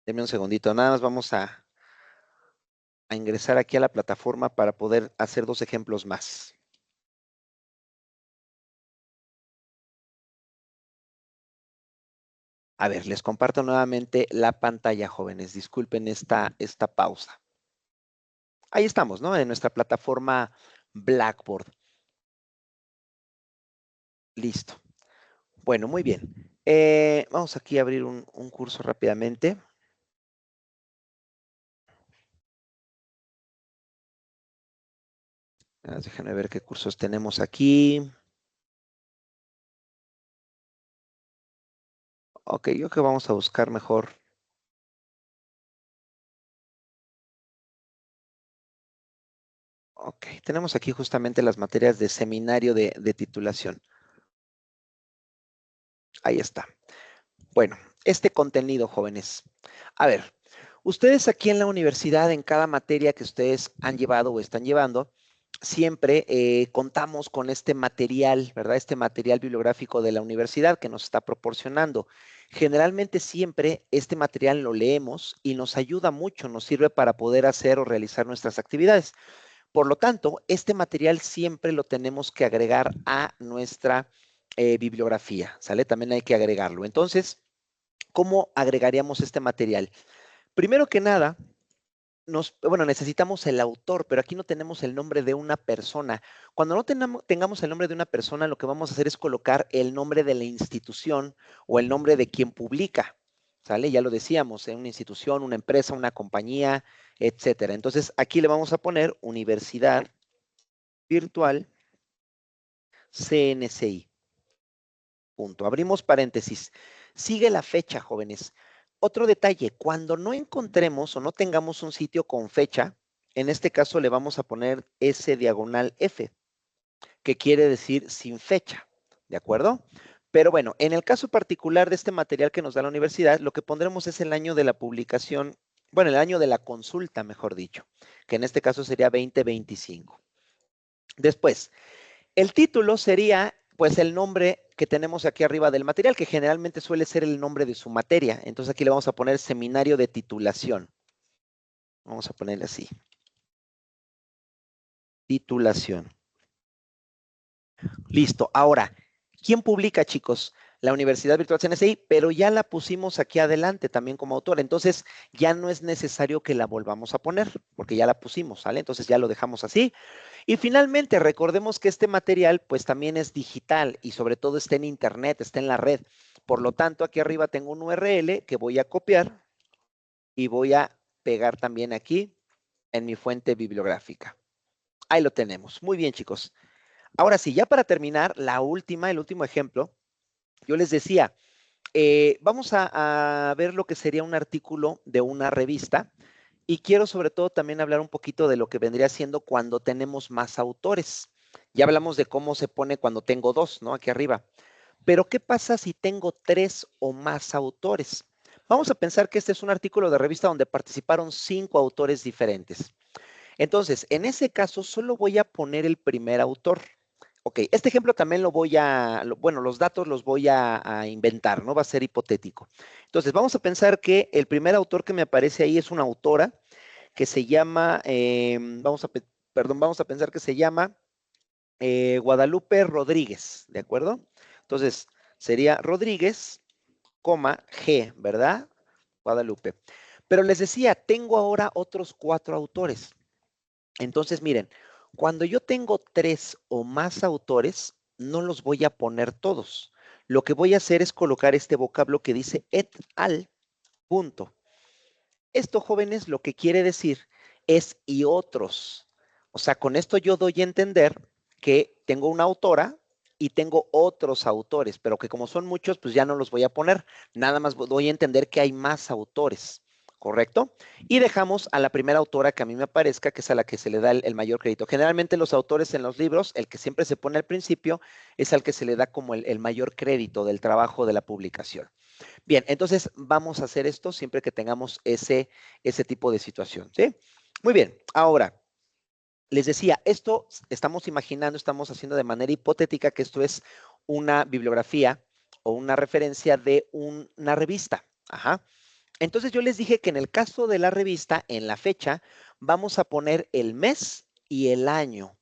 Denme un segundito, nada más vamos a ingresar aquí a la plataforma para poder hacer dos ejemplos más. A ver, les comparto nuevamente la pantalla, jóvenes. Disculpen esta pausa. Ahí estamos, ¿no? En nuestra plataforma Blackboard. Listo. Bueno, muy bien. Vamos aquí a abrir un curso rápidamente. Déjenme ver qué cursos tenemos aquí. Ok, yo creo que vamos a buscar mejor. Ok, tenemos aquí justamente las materias de seminario de titulación. Ahí está. Bueno, este contenido, jóvenes. A ver, ustedes aquí en la universidad, en cada materia que ustedes han llevado o están llevando, siempre contamos con este material, ¿verdad? Este material bibliográfico de la universidad que nos está proporcionando. Generalmente siempre este material lo leemos y nos ayuda mucho, nos sirve para poder hacer o realizar nuestras actividades. Por lo tanto, este material siempre lo tenemos que agregar a nuestra bibliografía, ¿sale? También hay que agregarlo. Entonces, ¿cómo agregaríamos este material? Primero que nada, necesitamos el autor, pero aquí no tenemos el nombre de una persona. Cuando no tengamos el nombre de una persona, lo que vamos a hacer es colocar el nombre de la institución o el nombre de quien publica, ¿sale? Ya lo decíamos, una institución, una empresa, una compañía, etcétera. Entonces, aquí le vamos a poner Universidad Virtual CNCI. Punto. Abrimos paréntesis. Sigue la fecha, jóvenes. Otro detalle, cuando no encontremos o no tengamos un sitio con fecha, en este caso le vamos a poner S diagonal F. que quiere decir sin fecha, ¿de acuerdo? Pero bueno, en el caso particular de este material que nos da la universidad, lo que pondremos es el año de la publicación, bueno, el año de la consulta, mejor dicho, que en este caso sería 2025. Después, el título sería, pues, el nombre que tenemos aquí arriba del material, que generalmente suele ser el nombre de su materia. Entonces aquí le vamos a poner seminario de titulación. Vamos a ponerle así. Titulación. Listo. Ahora, ¿quién publica, chicos? La Universidad Virtual CNSI, pero ya la pusimos aquí adelante también como autor. Entonces, ya no es necesario que la volvamos a poner, porque ya la pusimos, ¿sale? Entonces, ya lo dejamos así. Y finalmente, recordemos que este material, pues, también es digital y sobre todo está en Internet, está en la red. Por lo tanto, aquí arriba tengo un URL que voy a copiar y voy a pegar también aquí en mi fuente bibliográfica. Ahí lo tenemos. Muy bien, chicos. Ahora sí, ya para terminar, el último ejemplo, yo les decía, vamos a ver lo que sería un artículo de una revista y quiero sobre todo también hablar un poquito de lo que vendría siendo cuando tenemos más autores. Ya hablamos de cómo se pone cuando tengo dos, ¿no? Aquí arriba. Pero ¿qué pasa si tengo tres o más autores? Vamos a pensar que este es un artículo de revista donde participaron 5 autores diferentes. Entonces, en ese caso, solo voy a poner el primer autor. Ok, este ejemplo también bueno, los datos los voy a inventar, ¿no? Va a ser hipotético. Entonces, vamos a pensar que el primer autor que me aparece ahí es una autora que se llama, vamos a pensar que se llama Guadalupe Rodríguez, ¿de acuerdo? Entonces, sería Rodríguez, G, ¿verdad? Guadalupe. Pero les decía, tengo ahora otros 4 autores. Entonces, miren, cuando yo tengo 3 o más autores, no los voy a poner todos. Lo que voy a hacer es colocar este vocablo que dice et al, punto. Esto, jóvenes, lo que quiere decir es y otros. O sea, con esto yo doy a entender que tengo una autora y tengo otros autores, pero que como son muchos, pues ya no los voy a poner. Nada más doy a entender que hay más autores, ¿correcto? Y dejamos a la primera autora que a mí me aparezca, que es a la que se le da el mayor crédito. Generalmente los autores en los libros, el que siempre se pone al principio, es al que se le da como el mayor crédito del trabajo de la publicación. Bien, entonces vamos a hacer esto siempre que tengamos ese tipo de situación, ¿sí? Muy bien, ahora, les decía, esto estamos imaginando, estamos haciendo de manera hipotética que esto es una bibliografía o una referencia de una revista. Ajá. Entonces yo les dije que en el caso de la revista, en la fecha, vamos a poner el mes y el año,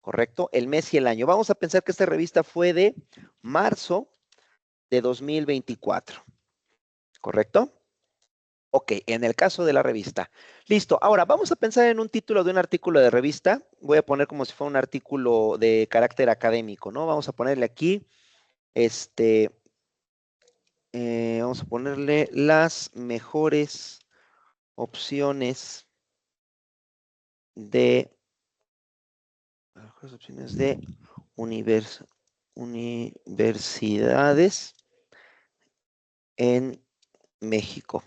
¿correcto? El mes y el año. Vamos a pensar que esta revista fue de marzo de 2024. ¿Correcto? Ok, en el caso de la revista. Listo, ahora vamos a pensar en un título de un artículo de revista. Voy a poner como si fuera un artículo de carácter académico, ¿no? Vamos a ponerle aquí, vamos a ponerle las mejores opciones de, universidades en México.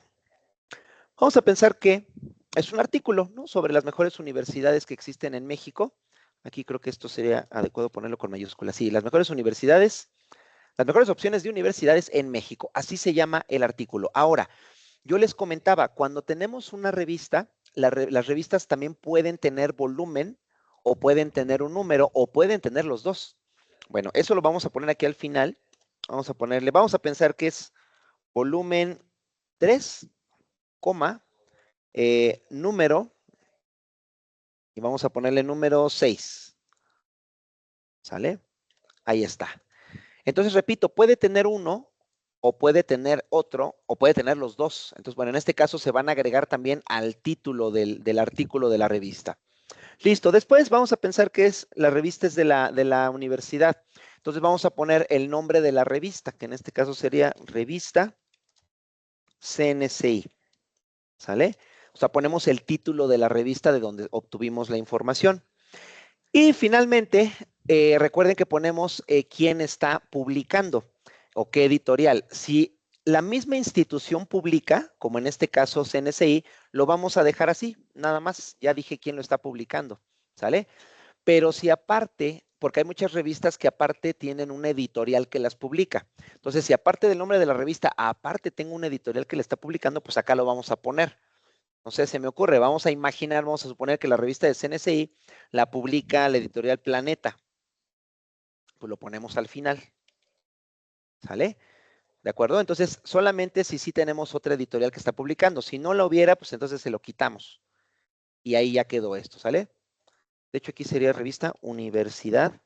Vamos a pensar que es un artículo, ¿no? Sobre las mejores universidades que existen en México. Aquí creo que esto sería adecuado ponerlo con mayúsculas. Sí, las mejores universidades, las mejores opciones de universidades en México. Así se llama el artículo. Ahora, yo les comentaba, cuando tenemos una revista, las revistas también pueden tener volumen o pueden tener un número o pueden tener los dos. Bueno, eso lo vamos a poner aquí al final. Vamos a pensar que es volumen 3, número, y vamos a ponerle número 6. ¿Sale? Ahí está. Entonces, repito, puede tener uno, o puede tener otro, o puede tener los dos. Entonces, bueno, en este caso se van a agregar también al título del artículo de la revista. Listo. Después vamos a pensar que la revista es de la universidad. Entonces, vamos a poner el nombre de la revista, que en este caso sería Revista CNCI. ¿Sale? O sea, ponemos el título de la revista de donde obtuvimos la información. Y finalmente, recuerden que ponemos quién está publicando o qué editorial. Si la misma institución publica, como en este caso CNCI, lo vamos a dejar así, nada más. Ya dije quién lo está publicando, ¿sale? Pero si aparte porque hay muchas revistas que aparte tienen una editorial que las publica. Entonces, si aparte del nombre de la revista, aparte tengo una editorial que la está publicando, pues acá lo vamos a poner. No sé, se me ocurre, vamos a imaginar, vamos a suponer que la revista de CNCI la publica la editorial Planeta. Pues lo ponemos al final, ¿sale? ¿De acuerdo? Entonces, solamente si sí tenemos otra editorial que está publicando. Si no la hubiera, pues entonces se lo quitamos. Y ahí ya quedó esto, ¿sale? De hecho, aquí sería revista Universidad.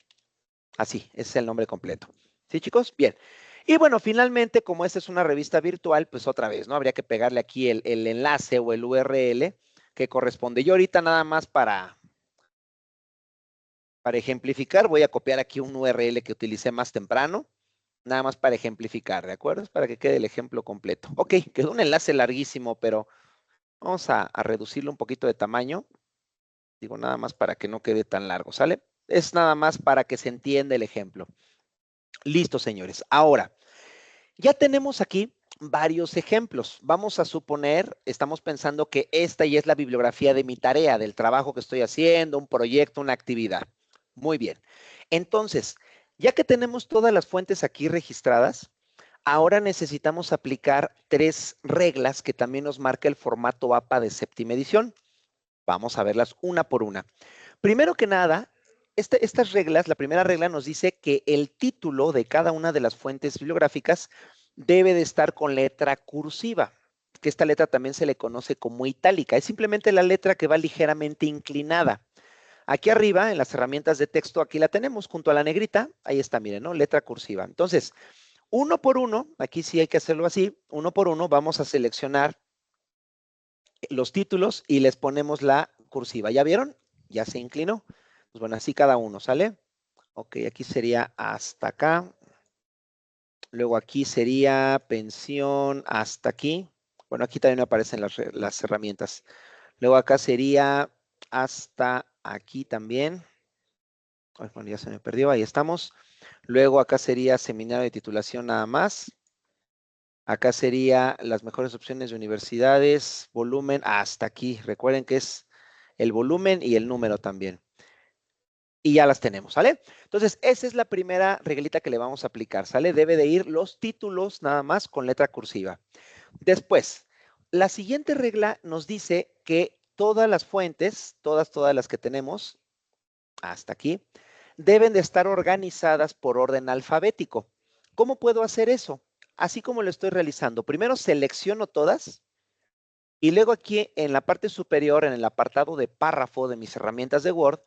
Así, ese es el nombre completo. ¿Sí, chicos? Bien. Y bueno, finalmente, como esta es una revista virtual, pues otra vez, ¿no? Habría que pegarle aquí el enlace o el URL que corresponde. Yo ahorita nada más para ejemplificar, voy a copiar aquí un URL que utilicé más temprano, nada más para ejemplificar, ¿de acuerdo? Es para que quede el ejemplo completo. Ok, quedó un enlace larguísimo, pero vamos a reducirlo un poquito de tamaño. Digo, nada más para que no quede tan largo, ¿sale? Es nada más para que se entienda el ejemplo. Listo, señores. Ahora, ya tenemos aquí varios ejemplos. Vamos a suponer, estamos pensando que esta ya es la bibliografía de mi tarea, del trabajo que estoy haciendo, un proyecto, una actividad. Muy bien. Entonces, ya que tenemos todas las fuentes aquí registradas, ahora necesitamos aplicar 3 reglas que también nos marca el formato APA de séptima edición. Vamos a verlas una por una. Primero que nada, estas reglas, la primera regla nos dice que el título de cada una de las fuentes bibliográficas debe de estar con letra cursiva, que esta letra también se le conoce como itálica. Es simplemente la letra que va ligeramente inclinada. Aquí arriba, en las herramientas de texto, aquí la tenemos junto a la negrita. Ahí está, miren, ¿no? Letra cursiva. Entonces, uno por uno, aquí sí hay que hacerlo así, uno por uno vamos a seleccionar los títulos y les ponemos la cursiva. ¿Ya vieron? Ya se inclinó. Pues bueno, así cada uno, ¿sale? Ok, aquí sería hasta acá. Luego aquí sería pensión hasta aquí. Bueno, aquí también me aparecen las herramientas. Luego acá sería hasta aquí también. Ay, bueno, ya se me perdió, ahí estamos. Luego acá sería seminario de titulación nada más. Acá sería las mejores opciones de universidades, volumen hasta aquí. Recuerden que es el volumen y el número también. Y ya las tenemos, ¿sale? Entonces, esa es la primera reglita que le vamos a aplicar, ¿sale? Debe de ir los títulos nada más con letra cursiva. Después, la siguiente regla nos dice que todas las fuentes, todas las que tenemos, hasta aquí, deben de estar organizadas por orden alfabético. ¿Cómo puedo hacer eso? Así como lo estoy realizando. Primero selecciono todas y luego aquí en la parte superior, en el apartado de párrafo de mis herramientas de Word,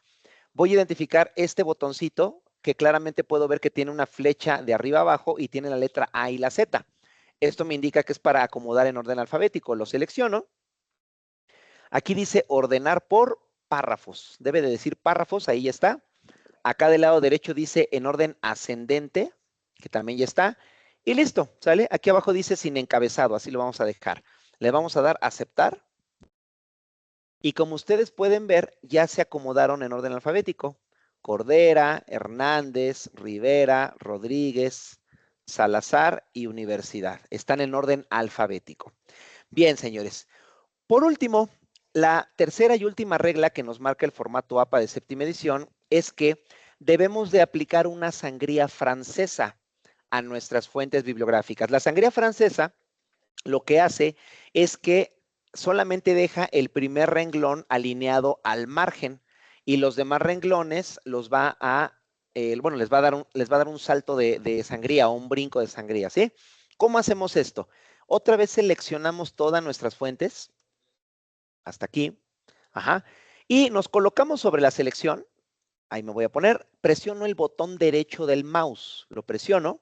voy a identificar este botoncito que claramente puedo ver que tiene una flecha de arriba abajo y tiene la letra A y la Z. Esto me indica que es para acomodar en orden alfabético. Lo selecciono. Aquí dice ordenar por párrafos. Debe de decir párrafos, ahí ya está. Acá del lado derecho dice en orden ascendente, que también ya está. Y listo, ¿sale? Aquí abajo dice sin encabezado, así lo vamos a dejar. Le vamos a dar aceptar. Y como ustedes pueden ver, ya se acomodaron en orden alfabético. Cordera, Hernández, Rivera, Rodríguez, Salazar y Universidad. Están en orden alfabético. Bien, señores. Por último, la tercera y última regla que nos marca el formato APA de séptima edición es que debemos de aplicar una sangría francesa a nuestras fuentes bibliográficas. La sangría francesa lo que hace es que solamente deja el primer renglón alineado al margen y los demás renglones los va a, bueno, les va a dar un salto de sangría o un brinco de sangría, ¿sí? ¿Cómo hacemos esto? Otra vez seleccionamos todas nuestras fuentes, hasta aquí, ajá, y nos colocamos sobre la selección, ahí me voy a poner, presiono el botón derecho del mouse, lo presiono,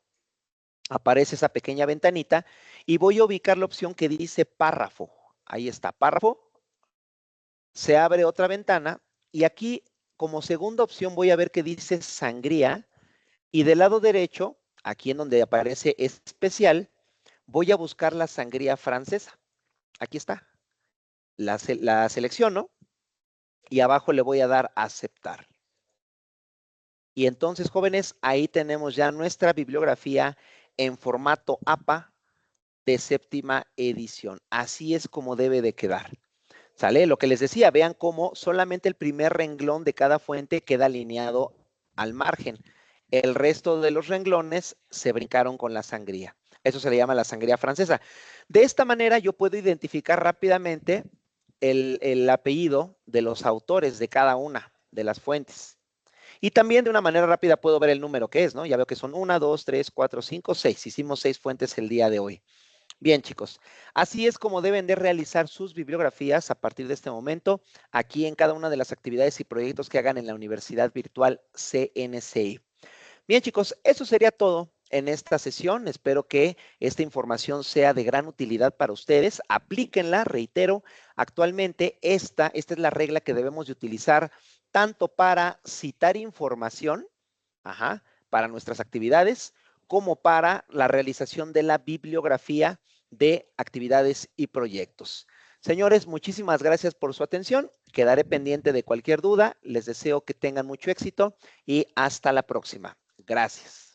aparece esa pequeña ventanita y voy a ubicar la opción que dice párrafo. Ahí está, párrafo. Se abre otra ventana y aquí como segunda opción voy a ver que dice sangría y del lado derecho, aquí en donde aparece especial, voy a buscar la sangría francesa. Aquí está. La selecciono y abajo le voy a dar aceptar. Y entonces, jóvenes, ahí tenemos ya nuestra bibliografía en formato APA de séptima edición. Así es como debe de quedar. ¿Sale? Lo que les decía, vean cómo solamente el primer renglón de cada fuente queda alineado al margen. El resto de los renglones se brincaron con la sangría. Eso se le llama la sangría francesa. De esta manera yo puedo identificar rápidamente el apellido de los autores de cada una de las fuentes. Y también de una manera rápida puedo ver el número que es, ¿no? Ya veo que son 1, 2, 3, 4, 5, 6. Hicimos 6 fuentes el día de hoy. Bien, chicos, así es como deben de realizar sus bibliografías a partir de este momento, aquí en cada una de las actividades y proyectos que hagan en la Universidad Virtual CNCI. Bien, chicos, eso sería todo en esta sesión. Espero que esta información sea de gran utilidad para ustedes. Aplíquenla, reitero, actualmente esta es la regla que debemos de utilizar tanto para citar información, para nuestras actividades, como para la realización de la bibliografía de actividades y proyectos. Señores, muchísimas gracias por su atención. Quedaré pendiente de cualquier duda. Les deseo que tengan mucho éxito y hasta la próxima. Gracias.